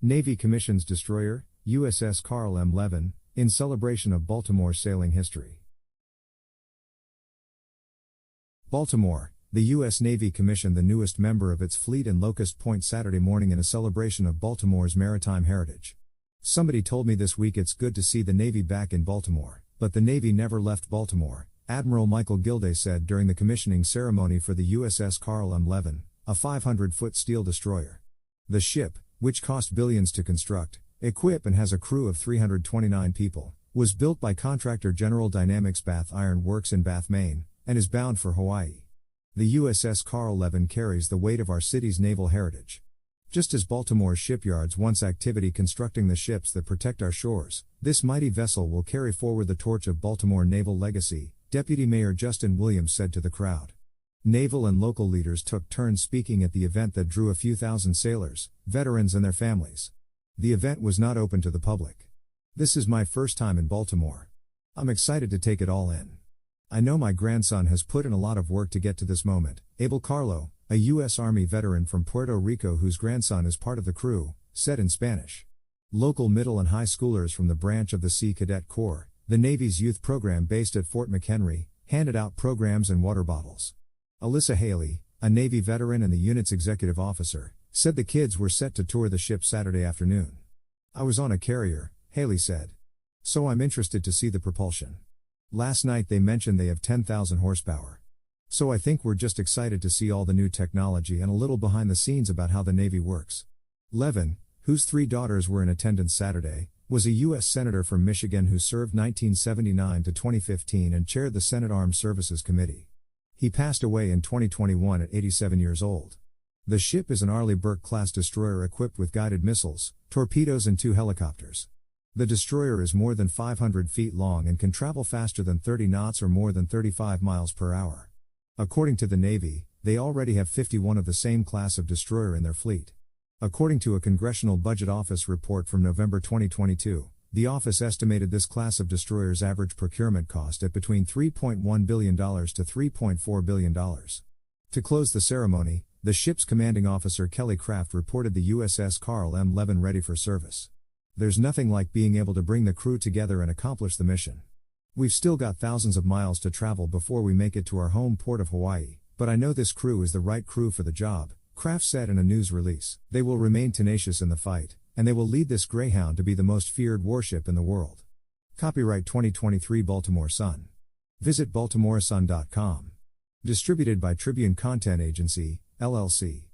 Navy commissions destroyer, USS Carl M. Levin, in celebration of Baltimore's sailing history. Baltimore, the U.S. Navy commissioned the newest member of its fleet in Locust Point Saturday morning in a celebration of Baltimore's maritime heritage. Somebody told me this week it's good to see the Navy back in Baltimore, but the Navy never left Baltimore, Admiral Michael Gilday said during the commissioning ceremony for the USS Carl M. Levin, a 500-foot steel destroyer. The ship, which cost billions to construct, equip and has a crew of 329 people, was built by contractor General Dynamics Bath Iron Works in Bath, Maine, and is bound for Hawaii. The USS Carl Levin carries the weight of our city's naval heritage. Just as Baltimore's shipyards once activity constructing the ships that protect our shores, this mighty vessel will carry forward the torch of Baltimore naval legacy, Deputy Mayor Justin Williams said to the crowd. Naval and local leaders took turns speaking at the event that drew a few thousand sailors, veterans and their families. The event was not open to the public. This is my first time in Baltimore. I'm excited to take it all in. I know my grandson has put in a lot of work to get to this moment, Abel Carlo, a U.S. Army veteran from Puerto Rico whose grandson is part of the crew, said in Spanish. Local middle and high schoolers from the branch of the Sea Cadet Corps, the Navy's youth program based at Fort McHenry, handed out programs and water bottles. Alyssa Haley, a Navy veteran and the unit's executive officer, said the kids were set to tour the ship Saturday afternoon. I was on a carrier, Haley said. So I'm interested to see the propulsion. Last night they mentioned they have 10,000 horsepower. So I think we're just excited to see all the new technology and a little behind the scenes about how the Navy works. Levin, whose 3 daughters were in attendance Saturday, was a U.S. Senator from Michigan who served 1979 to 2015 and chaired the Senate Armed Services Committee. He passed away in 2021 at 87 years old. The ship is an Arleigh Burke-class destroyer equipped with guided missiles, torpedoes and 2 helicopters. The destroyer is more than 500 feet long and can travel faster than 30 knots or more than 35 miles per hour. According to the Navy, they already have 51 of the same class of destroyer in their fleet. According to a Congressional Budget Office report from November 2022, the office estimated this class of destroyer's average procurement cost at between $3.1 billion to $3.4 billion. To close the ceremony, the ship's commanding officer Kelly Craft reported the USS Carl M. Levin ready for service. There's nothing like being able to bring the crew together and accomplish the mission. We've still got thousands of miles to travel before we make it to our home port of Hawaii, but I know this crew is the right crew for the job, Craft said in a news release. They will remain tenacious in the fight, and they will lead this Greyhound to be the most feared warship in the world. Copyright 2023 Baltimore Sun. Visit baltimoresun.com. Distributed by Tribune Content Agency, LLC.